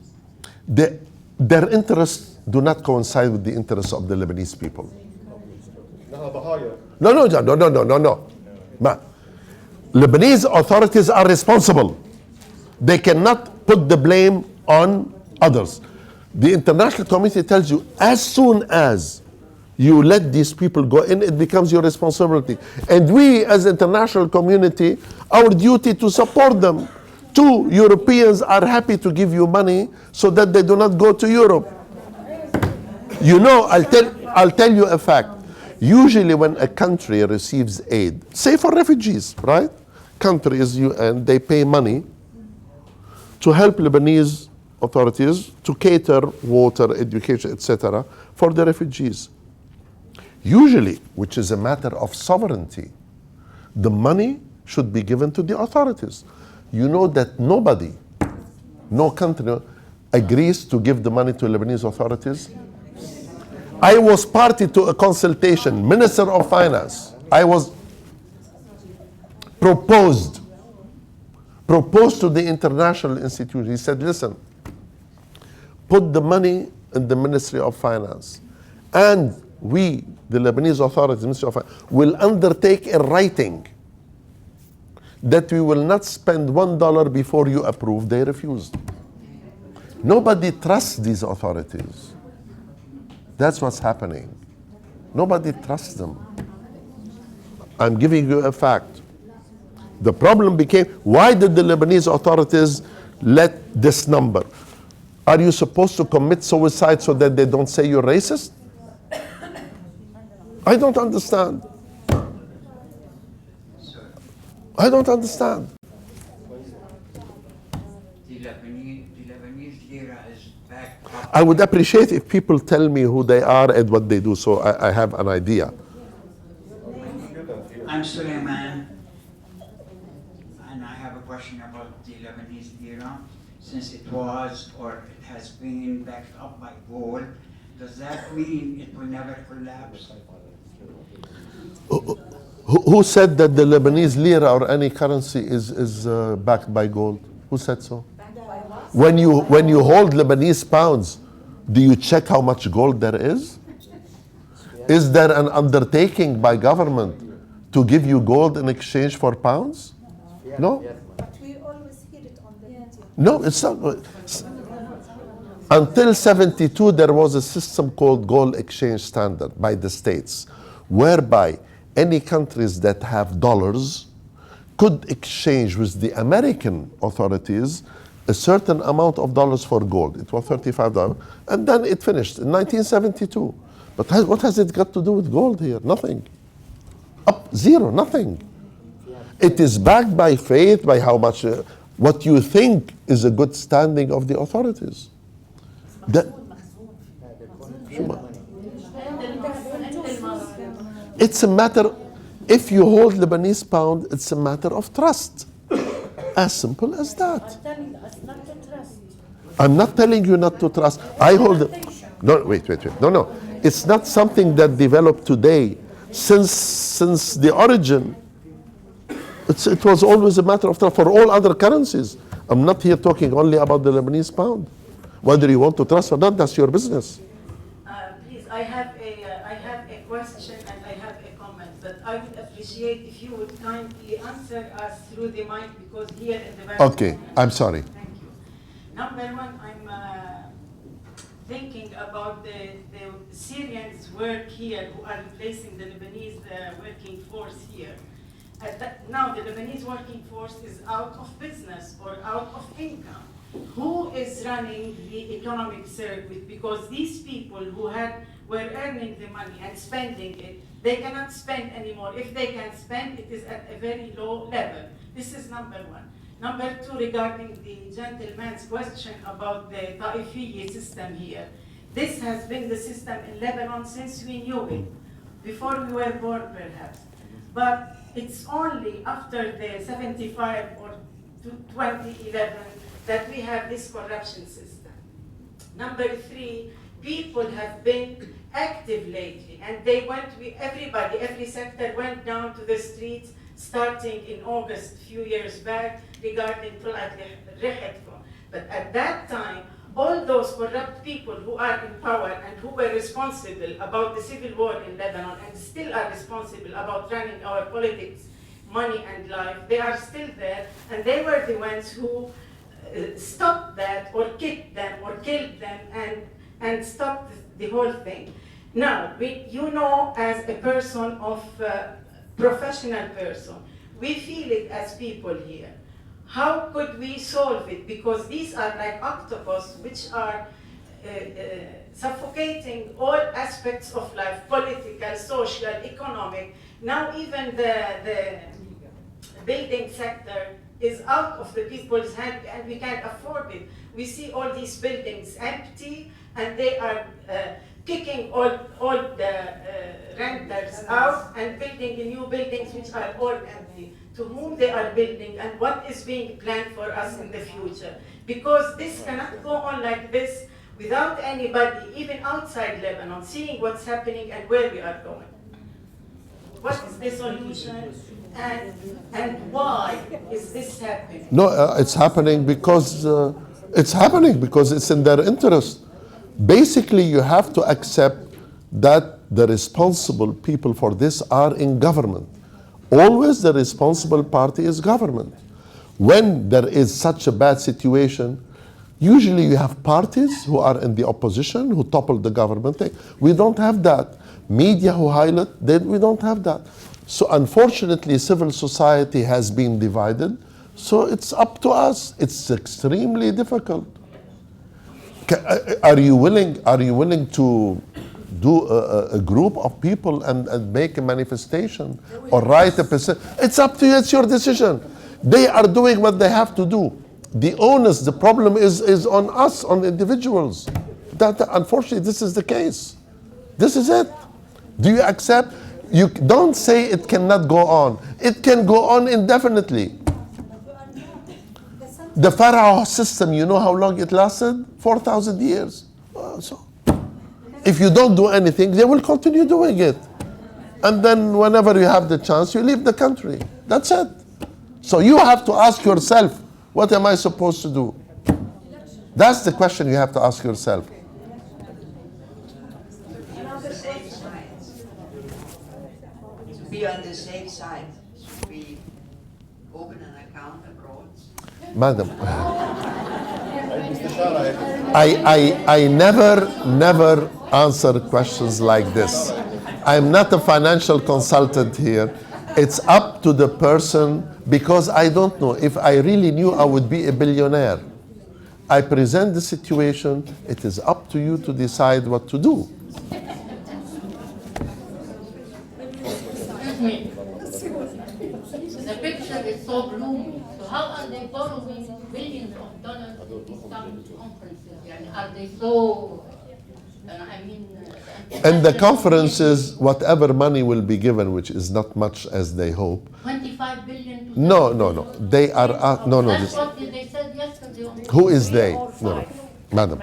their interests do not coincide with the interests of the Lebanese people. No. Lebanese authorities are responsible. They cannot put the blame on others. The international community tells you, as soon as you let these people go in, it becomes your responsibility. And we, as international community, our duty to support them. 2 Europeans are happy to give you money so that they do not go to Europe. You know, I'll tell you a fact. Usually when a country receives aid, say for refugees, right? countries, UN, they pay money to help Lebanese authorities to cater water, education, etc., for the refugees. Usually, which is a matter of sovereignty, the money should be given to the authorities. You know that nobody, no country agrees to give the money to Lebanese authorities. I was party to a consultation, Minister of Finance. I was proposed to the international institution. He said, listen, put the money in the Ministry of Finance, and we, the Lebanese authorities, Ministry of Finance, will undertake in writing that we will not spend $1 before you approve. They refused. Nobody trusts these authorities. That's what's happening. Nobody trusts them. I'm giving you a fact. The problem became, why did the Lebanese authorities let this number? Are you supposed to commit suicide so that they don't say you're racist? I don't understand. I don't understand. The Lebanese lira is back up. I would appreciate if people tell me who they are and what they do, so I have an idea. I'm Suleiman, and I have a question about the Lebanese lira. Since it was or it has been backed up by gold, does that mean it will never collapse? Who said that the Lebanese lira or any currency is backed by gold? Who said so? When you hold Lebanese pounds, do you check how much gold there is? Is there an undertaking by government to give you gold in exchange for pounds? No? But we always hear it on the media. No, it's not. Until 72, there was a system called gold exchange standard by the states, whereby any countries that have dollars could exchange with the American authorities a certain amount of dollars for gold. It was $35. And then it finished in 1972. But what has it got to do with gold here? Nothing. Up zero, nothing. It is backed by faith, by how much, what you think is a good standing of the authorities. That, it's a matter, if you hold Lebanese pound, it's a matter of trust. As simple as that. Telling us not to trust. I'm not telling you not to trust. I hold it. No, wait. No. It's not something that developed today. Since the origin, it was always a matter of trust for all other currencies. I'm not here talking only about the Lebanese pound. Whether you want to trust or not, that's your business. Please, I have a question and I have a comment, but I would appreciate if you would kindly answer us through the mic, because here in the back. Okay, I'm sorry. Thank you. Number one, I'm thinking about the Syrians work here who are replacing the Lebanese working force here. Now the Lebanese working force is out of business or out of income. Who is running the economic circuit? Because these people who were earning the money and spending it, they cannot spend anymore. If they can spend, it is at a very low level. This is number one. Number two, regarding the gentleman's question about the Taifiyya system here. This has been the system in Lebanon since we knew it, before we were born perhaps. But it's only after the 75 or 2011 that we have this corruption system. Number three, people have been active lately, and they every sector went down to the streets starting in August a few years back regarding but at that time, all those corrupt people who are in power and who were responsible about the civil war in Lebanon and still are responsible about running our politics, money and life, they are still there, and they were the ones who stopped that or kicked them or killed them and stopped the whole thing. Now, you know, as a person of professional person, we feel it as people here. How could we solve it? Because these are like octopus which are suffocating all aspects of life, political, social, economic. Now even the building sector is out of the people's hand and we can't afford it. We see all these buildings empty and they are kicking all the renters out and building new buildings which are all empty. To whom they are building and what is being planned for us in the future. Because this cannot go on like this without anybody, even outside Lebanon, seeing what's happening and where we are going. What is the solution and why is this happening? No, it's happening because it's in their interest. Basically, you have to accept that the responsible people for this are in government. Always the responsible party is government. When there is such a bad situation, usually you have parties who are in the opposition who topple the government. We don't have that. Media who highlight, we don't have that. So unfortunately, civil society has been divided. So it's up to us. It's extremely difficult. Are you willing to do a group of people and make a manifestation or write a petition? It's up to you. It's your decision. They are doing what they have to do. The onus, the problem is on us, on individuals. That unfortunately, this is the case. This is it. Do you accept? You don't say it cannot go on. It can go on indefinitely. The Pharaoh system, you know how long it lasted? 4,000 years. So, if you don't do anything, they will continue doing it. And then whenever you have the chance, you leave the country. That's it. So you have to ask yourself, what am I supposed to do? That's the question you have to ask yourself. Be on the safe side. Should we open an account abroad? Madam, I never answer questions like this. I'm not a financial consultant here. It's up to the person, because I don't know. If I really knew, I would be a billionaire. I present the situation. It is up to you to decide what to do. Excuse me. The picture is so gloomy. So how are they borrowing billions of dollars in some conferences? Yani are they so? And the conferences, whatever money will be given, which is not much as they hope. 25 billion. No. They are no. That's what they said yesterday. Who is they? No, madam.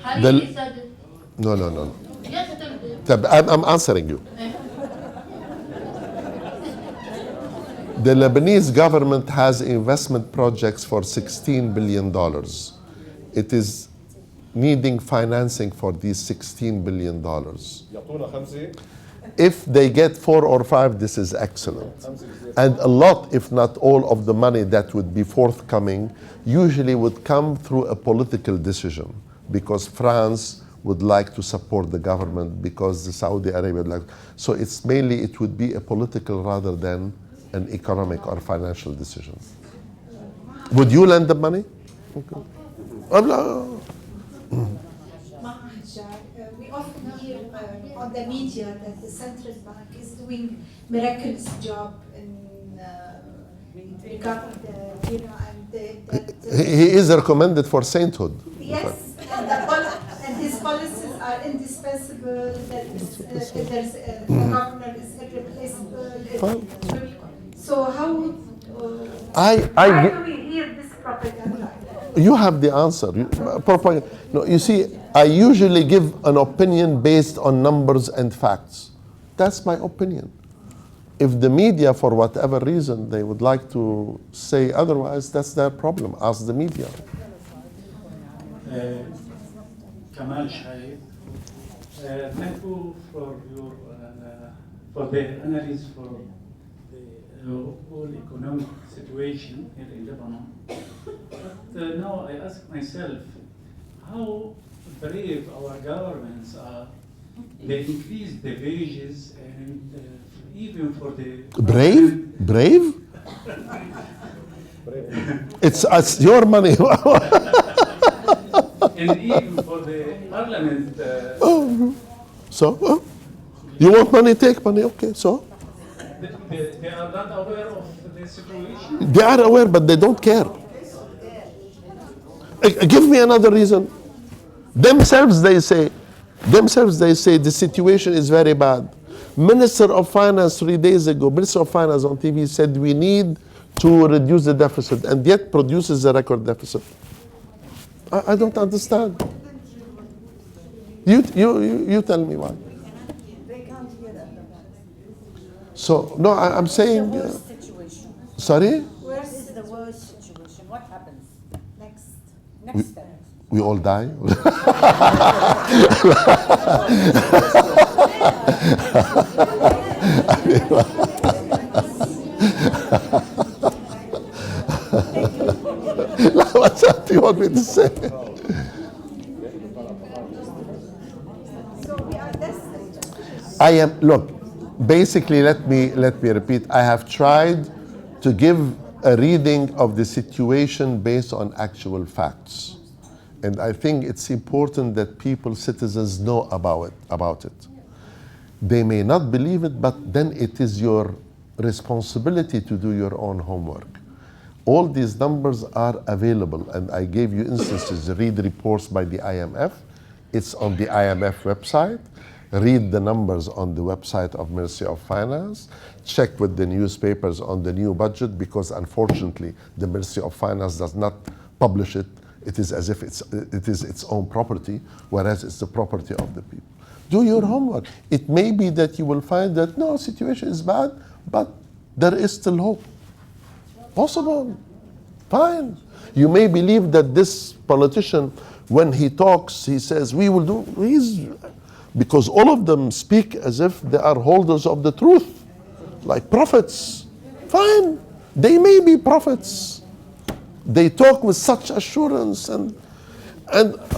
Halili said it. No. Yesterday. I'm answering you. The Lebanese government has investment projects for $16 billion. It is needing financing for these $16 billion. If they get 4 or 5, this is excellent. And a lot, if not all, of the money that would be forthcoming usually would come through a political decision, because France would like to support the government, because the Saudi Arabia would like. So it's mainly, it would be a political rather than an economic or financial decision. Would you lend the money? Okay. We often hear on the media that the central bank is doing miraculous job in regarding the he is recommended for sainthood. Yes, and his policies are indispensable. That the governor is irreplaceable. So how do we hear this propaganda? You have the answer. You see, I usually give an opinion based on numbers and facts. That's my opinion. If the media, for whatever reason, they would like to say otherwise, that's their problem. Ask the media. Kamal Shaib, thank you for your for the analysis for the whole economic situation here in Lebanon. But now I ask myself, how brave our governments are. They increase the wages and even for the brave. It's your money. And even for the parliament. So you want money? Take money. Okay. So. They are not aware of the situation. They are aware, but they don't care. Give me another reason. Themselves they say the situation is very bad. Minister of Finance 3 days ago, Minister of Finance on TV said we need to reduce the deficit, and yet produces a record deficit. I don't understand. You tell me why. So no, I'm saying. Situation. Sorry. This is the worst situation. What happens next? We- Next step. We all die. What's that you want me to say? So we are destined. I am, look, basically let me repeat. I have tried to give a reading of the situation based on actual facts. And I think it's important that people, citizens, know about it. They may not believe it, but then it is your responsibility to do your own homework. All these numbers are available, and I gave you instances. Read reports by the IMF. It's on the IMF website. Read the numbers on the website of Ministry of Finance. Check with the newspapers on the new budget, because unfortunately the Ministry of Finance does not publish it. It is as if it is its own property, whereas it's the property of the people. Do your homework. It may be that you will find that no, situation is bad, but there is still hope. Possible. Fine. You may believe that this politician, when he talks, he says, we will do, because all of them speak as if they are holders of the truth, like prophets. Fine. They may be prophets. They talk with such assurance, and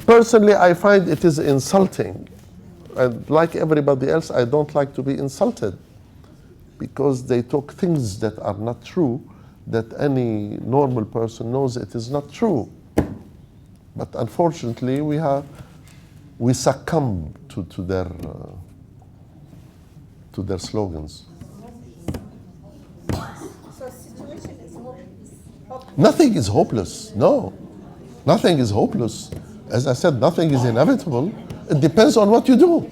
personally I find it is insulting. And like everybody else, I don't like to be insulted, because they talk things that are not true, that any normal person knows it is not true. But unfortunately, we succumb to their slogans. So situation is hopeless. Nothing is hopeless. No, nothing is hopeless. As I said, nothing is inevitable. It depends on what you do.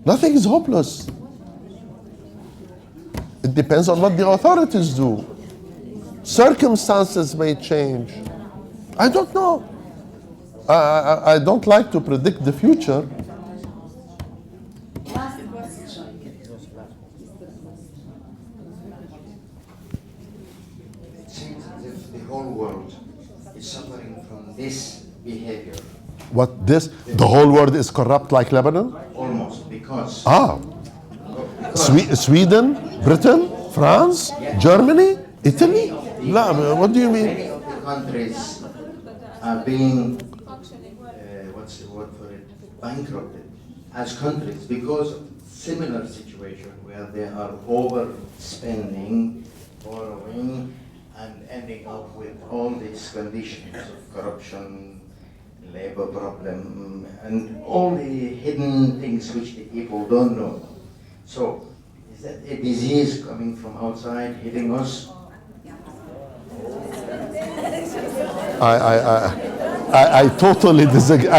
Nothing is hopeless. It depends on what the authorities do. Circumstances may change. I don't know. I don't like to predict the future. It seems as if the whole world is suffering from this behavior. What this? The whole world is corrupt like Lebanon? Almost, because Sweden, Britain, France, Germany, Italy? What do you mean? many of the countries are being, what's the word for it, bankrupted as countries because of similar situation where they are overspending, borrowing, and ending up with all these conditions of corruption, labor problem, and all the hidden things which the people don't know. So, is that a disease coming from outside hitting us? I totally disagree.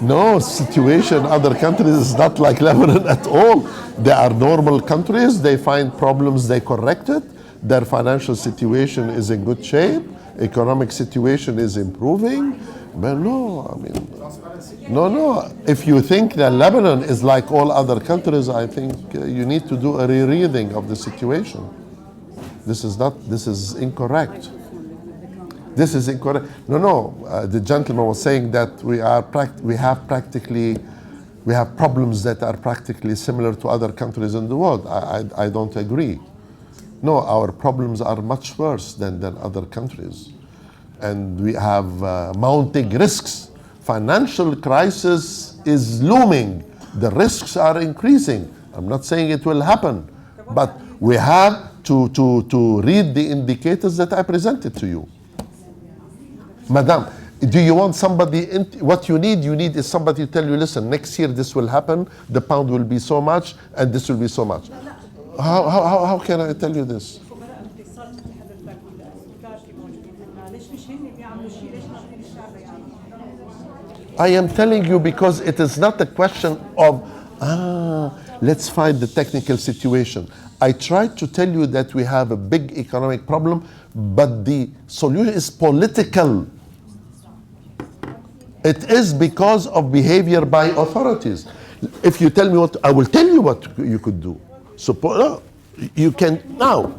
No situation other countries is not like Lebanon at all. They are normal countries. They find problems, they correct it. Their financial situation is in good shape. Economic situation is improving. But no, I mean, no. If you think that Lebanon is like all other countries, I think you need to do a rereading of the situation. This is incorrect. This is incorrect. No. The gentleman was saying that we have problems that are practically similar to other countries in the world. I don't agree. No, our problems are much worse than other countries. And we have mounting risks. Financial crisis is looming. The risks are increasing. I'm not saying it will happen, but we have to read the indicators that I presented to you. Madam, do you want somebody, what you need is somebody to tell you, listen, next year this will happen, the pound will be so much, and this will be so much. How can I tell you this? I am telling you because it is not a question of, let's find the technical situation. I tried to tell you that we have a big economic problem, but the solution is political. It is because of behavior by authorities. If you tell me what, I will tell you what you could do. You can now,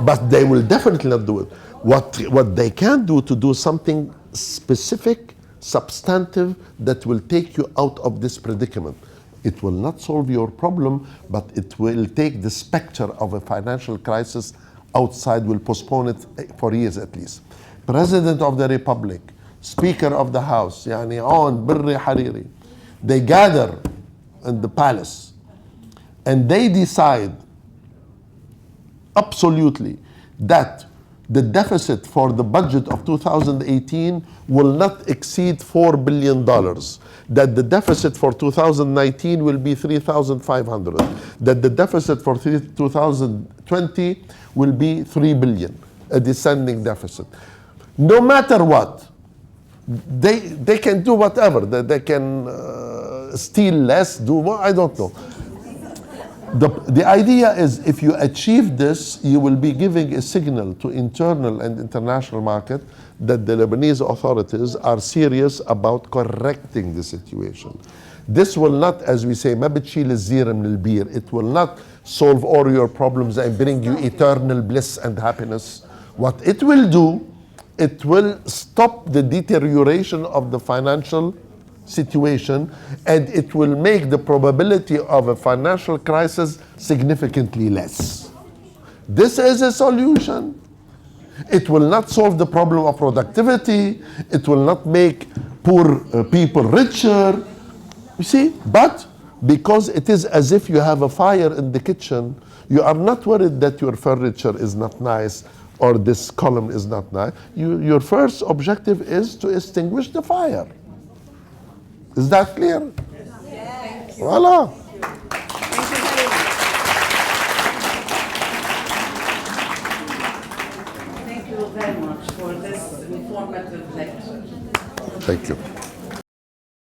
but they will definitely not do it. What they can do to do something specific, substantive, that will take you out of this predicament. It will not solve your problem, but it will take the specter of a financial crisis outside, will postpone it for years at least. President of the Republic, Speaker of the House, يعني عون بري حريري, they gather in the palace and they decide absolutely that the deficit for the budget of 2018 will not exceed $4 billion. That the deficit for 2019 will be 3,500. That the deficit for 2020 will be 3 billion, a descending deficit. No matter what, they can do whatever. They can steal less, do more, I don't know. The idea is if you achieve this, you will be giving a signal to internal and international market that the Lebanese authorities are serious about correcting the situation. This will not, as we say, ما بتشيل الزير من البير. It will not solve all your problems and bring you eternal bliss and happiness. What it will do, it will stop the deterioration of the financial situation, and it will make the probability of a financial crisis significantly less. This is a solution. It will not solve the problem of productivity. It will not make poor people richer. You see, but because it is as if you have a fire in the kitchen, you are not worried that your furniture is not nice or this column is not nice. Your first objective is to extinguish the fire. Is that clear? Yes. Voila. Thank you very much for this informative lecture. Thank you.